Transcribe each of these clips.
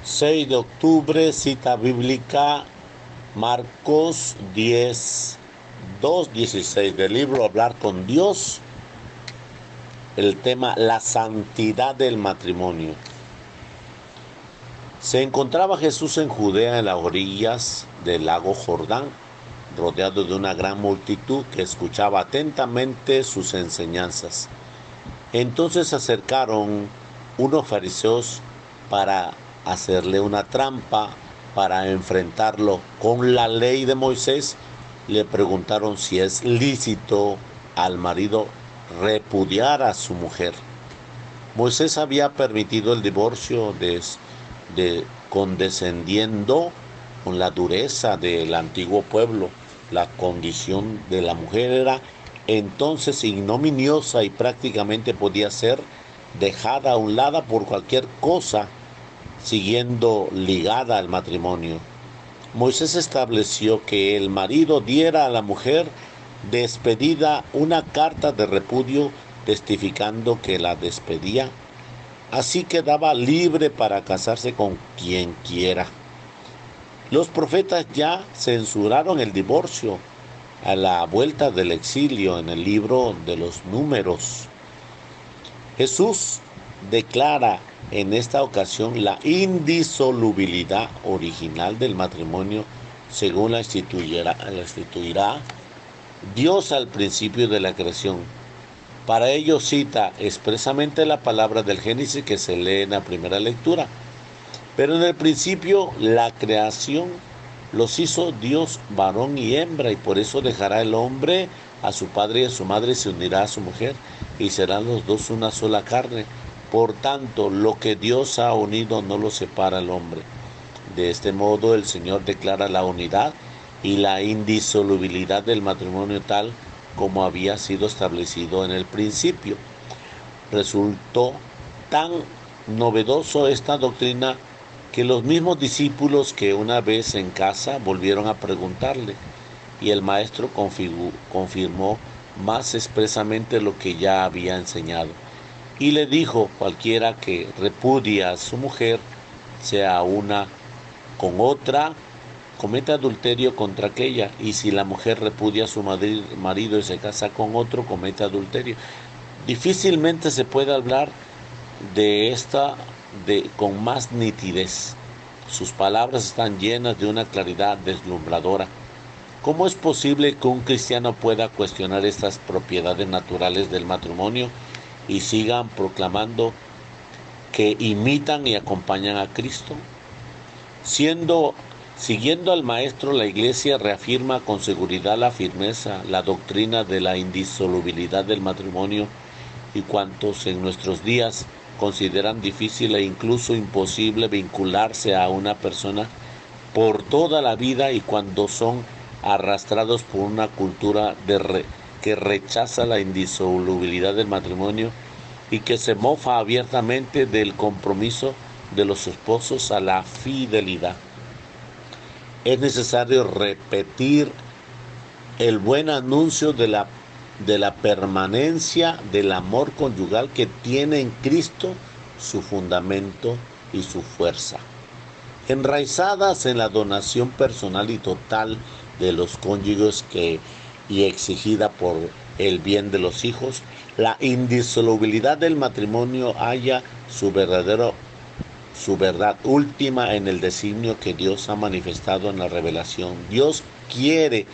6 de octubre, cita bíblica, Marcos 10, 2, 16, del libro Hablar con Dios, el tema la santidad del matrimonio. Se encontraba Jesús en Judea, en las orillas del lago Jordán, rodeado de una gran multitud que escuchaba atentamente sus enseñanzas. Entonces se acercaron unos fariseos para hacerle una trampa, para enfrentarlo con la ley de Moisés. Le preguntaron si es lícito al marido repudiar a su mujer. Moisés había permitido el divorcio condescendiendo con la dureza del antiguo pueblo. La condición de la mujer era entonces ignominiosa y prácticamente podía ser dejada a un lado por cualquier cosa, siguiendo ligada al matrimonio. Moisés estableció que el marido diera a la mujer despedida una carta de repudio testificando que la despedía. Así quedaba libre para casarse con quien quiera. Los profetas ya censuraron el divorcio a la vuelta del exilio en el libro de los Números. Jesús declara en esta ocasión la indisolubilidad original del matrimonio según la instituirá Dios al principio de la creación. Para ello cita expresamente la palabra del Génesis que se lee en la primera lectura. Pero en el principio la creación los hizo Dios varón y hembra, y por eso dejará el hombre a su padre y a su madre y se unirá a su mujer, y serán los dos una sola carne. Por tanto, lo que Dios ha unido no lo separa el hombre. De este modo el Señor declara la unidad y la indisolubilidad del matrimonio tal como había sido establecido en el principio. Resultó tan novedoso esta doctrina que los mismos discípulos que una vez en casa volvieron a preguntarle, y el maestro confirmó más expresamente lo que ya había enseñado. Y le dijo: cualquiera que repudia a su mujer, sea una con otra, comete adulterio contra aquella, y si la mujer repudia a su marido y se casa con otro, comete adulterio. Difícilmente se puede hablar de esta con más nitidez. Sus palabras están llenas de una claridad deslumbradora. ¿Cómo es posible que un cristiano pueda cuestionar estas propiedades naturales del matrimonio y sigan proclamando que imitan y acompañan a Cristo? Siguiendo al Maestro, la Iglesia reafirma con seguridad la firmeza, la doctrina de la indisolubilidad del matrimonio, y cuantos en nuestros días consideran difícil e incluso imposible vincularse a una persona por toda la vida, y cuando son arrastrados por una cultura que rechaza la indisolubilidad del matrimonio y que se mofa abiertamente del compromiso de los esposos a la fidelidad. Es necesario repetir el buen anuncio de la permanencia del amor conyugal que tiene en Cristo su fundamento y su fuerza. Enraizadas en la donación personal y total de los cónyuges y exigida por el bien de los hijos, la indisolubilidad del matrimonio halla su verdad última en el designio que Dios ha manifestado en la revelación. Dios quiere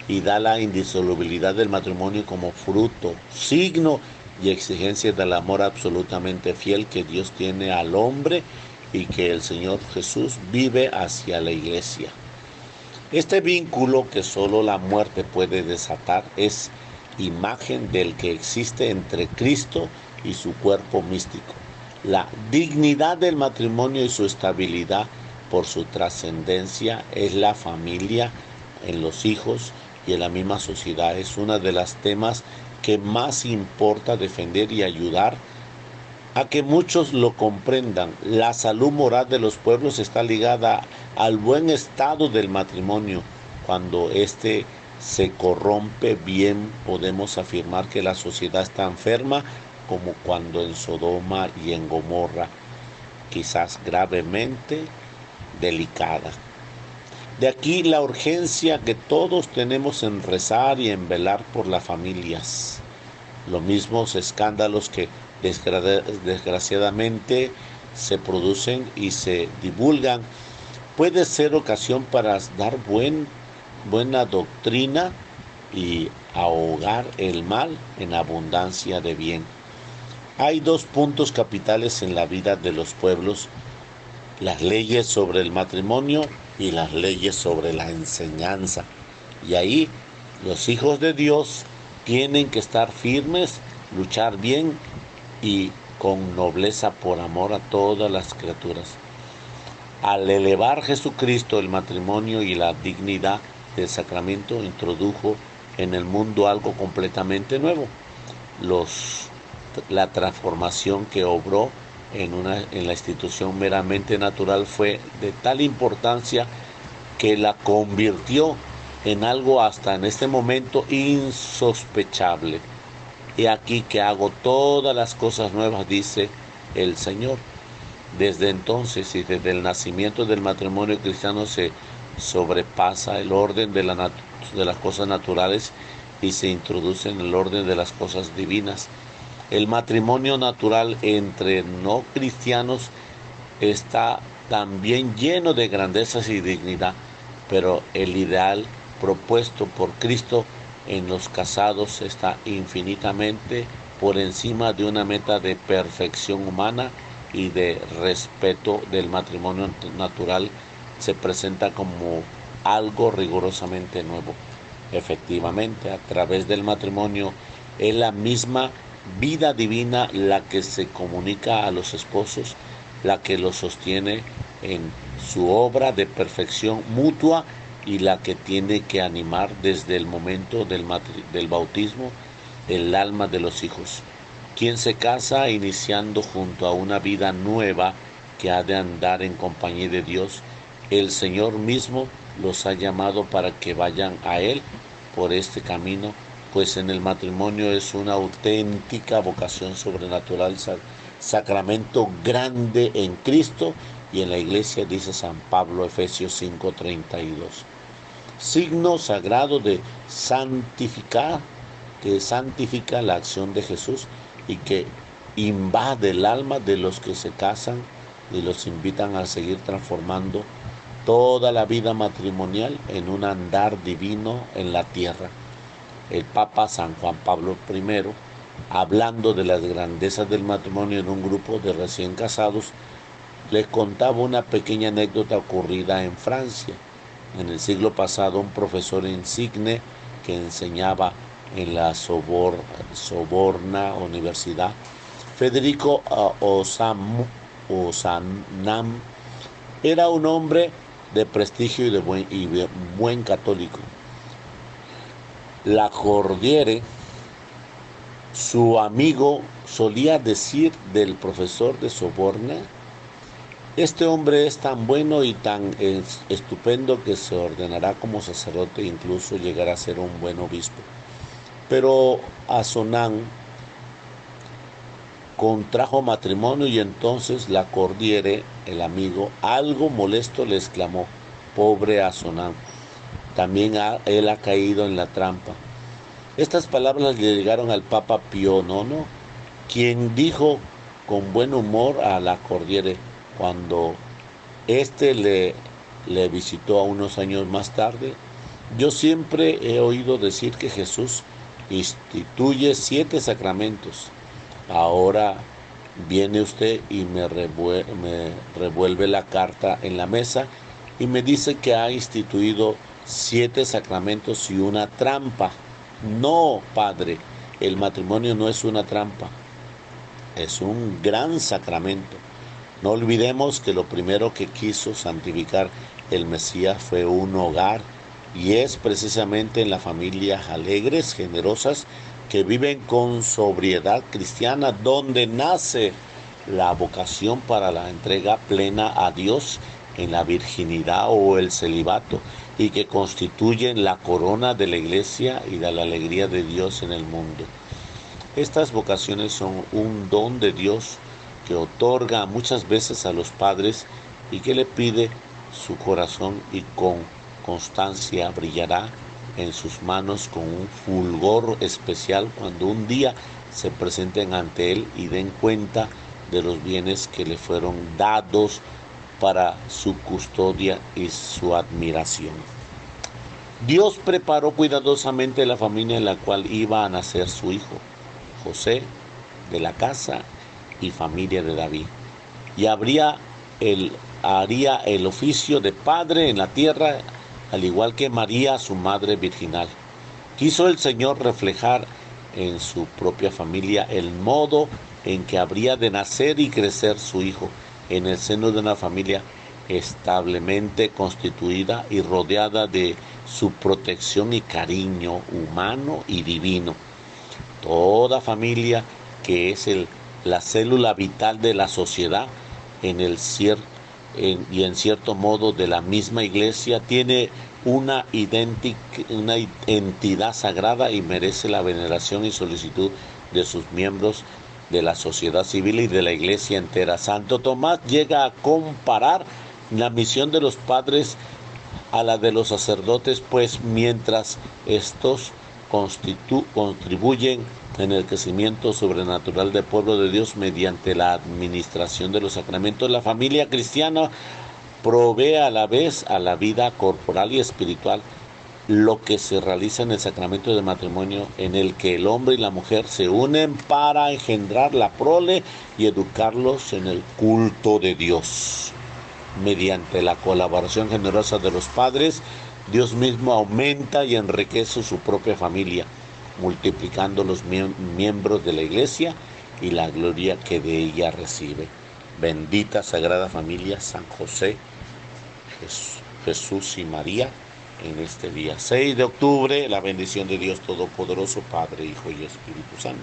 y da la indisolubilidad del matrimonio como fruto, signo y exigencia del amor absolutamente fiel que Dios tiene al hombre y que el Señor Jesús vive hacia la Iglesia. Este vínculo que solo la muerte puede desatar es imagen del que existe entre Cristo y su cuerpo místico. La dignidad del matrimonio y su estabilidad por su trascendencia es la familia en los hijos y en la misma sociedad. Es uno de los temas que más importa defender y ayudar a que muchos lo comprendan. La salud moral de los pueblos está ligada al buen estado del matrimonio. Cuando éste se corrompe, bien podemos afirmar que la sociedad está enferma, como cuando en Sodoma y en Gomorra, quizás gravemente, delicada. De aquí la urgencia que todos tenemos en rezar y en velar por las familias. Los mismos escándalos que desgraciadamente se producen y se divulgan puede ser ocasión para dar buena doctrina y ahogar el mal en abundancia de bien. Hay dos puntos capitales en la vida de los pueblos: las leyes sobre el matrimonio y las leyes sobre la enseñanza. Y ahí los hijos de Dios tienen que estar firmes, luchar bien y con nobleza por amor a todas las criaturas. Al elevar Jesucristo el matrimonio y la dignidad del sacramento, introdujo en el mundo algo completamente nuevo. La transformación que obró en la institución meramente natural fue de tal importancia que la convirtió en algo hasta en este momento insospechable. He aquí que hago todas las cosas nuevas, dice el Señor. Desde entonces y desde el nacimiento del matrimonio cristiano se sobrepasa el orden de las cosas naturales y se introduce en el orden de las cosas divinas. El matrimonio natural entre no cristianos está también lleno de grandezas y dignidad, pero el ideal propuesto por Cristo en los casados está infinitamente por encima de una meta de perfección humana y de respeto del matrimonio natural. Se presenta como algo rigurosamente nuevo. Efectivamente, a través del matrimonio es la misma vida divina la que se comunica a los esposos, la que los sostiene en su obra de perfección mutua y la que tiene que animar desde el momento del bautismo el alma de los hijos. Quien se casa iniciando junto a una vida nueva que ha de andar en compañía de Dios, el Señor mismo los ha llamado para que vayan a Él por este camino, pues en el matrimonio es una auténtica vocación sobrenatural, sacramento grande en Cristo y en la Iglesia, dice San Pablo, Efesios 5:32. Signo sagrado de santificar, que santifica la acción de Jesús y que invade el alma de los que se casan y los invitan a seguir transformando toda la vida matrimonial en un andar divino en la tierra. El Papa San Juan Pablo I, hablando de las grandezas del matrimonio en un grupo de recién casados, les contaba una pequeña anécdota ocurrida en Francia. En el siglo pasado, un profesor insigne que enseñaba en la Sorbona Universidad, Federico Ozanam, era un hombre de prestigio y de buen católico. Lacordaire, su amigo, solía decir del profesor de Sorbona: este hombre es tan bueno y tan estupendo que se ordenará como sacerdote e incluso llegará a ser un buen obispo. Pero Ozanam contrajo matrimonio y entonces Lacordaire, el amigo, algo molesto, le exclamó: pobre Ozanam, también él ha caído en la trampa. Estas palabras le llegaron al Papa Pío IX, quien dijo con buen humor a Lacordaire cuando éste le visitó a unos años más tarde: yo siempre he oído decir que Jesús instituye 7 sacramentos. Ahora viene usted y me revuelve la carta en la mesa y me dice que ha instituido 7 sacramentos y una trampa. No, padre, el matrimonio no es una trampa, es un gran sacramento. No olvidemos que lo primero que quiso santificar el Mesías fue un hogar, y es precisamente en las familias alegres, generosas, que viven con sobriedad cristiana, donde nace la vocación para la entrega plena a Dios en la virginidad o el celibato, y que constituyen la corona de la Iglesia y de la alegría de Dios en el mundo. Estas vocaciones son un don de Dios que otorga muchas veces a los padres y que le pide su corazón y con constancia brillará en sus manos con un fulgor especial cuando un día se presenten ante él y den cuenta de los bienes que le fueron dados para su custodia y su admiración. Dios preparó cuidadosamente la familia en la cual iba a nacer su hijo, José, de la casa y familia de David, y haría el oficio de padre en la tierra, al igual que María, su madre virginal. Quiso el Señor reflejar en su propia familia el modo en que habría de nacer y crecer su hijo en el seno de una familia establemente constituida y rodeada de su protección y cariño humano y divino. Toda familia, que es la célula vital de la sociedad y en cierto modo de la misma iglesia, tiene una entidad sagrada y merece la veneración y solicitud de sus miembros de la sociedad civil y de la iglesia entera. Santo Tomás llega a comparar la misión de los padres a la de los sacerdotes, pues mientras estos contribuyen en el crecimiento sobrenatural del pueblo de Dios mediante la administración de los sacramentos, la familia cristiana provee a la vez a la vida corporal y espiritual, lo que se realiza en el sacramento de matrimonio, en el que el hombre y la mujer se unen para engendrar la prole y educarlos en el culto de Dios. Mediante la colaboración generosa de los padres, Dios mismo aumenta y enriquece su propia familia, multiplicando los miembros de la iglesia y la gloria que de ella recibe. Bendita Sagrada Familia, San José, Jesús y María, en este día 6 de octubre, la bendición de Dios Todopoderoso, Padre, Hijo y Espíritu Santo.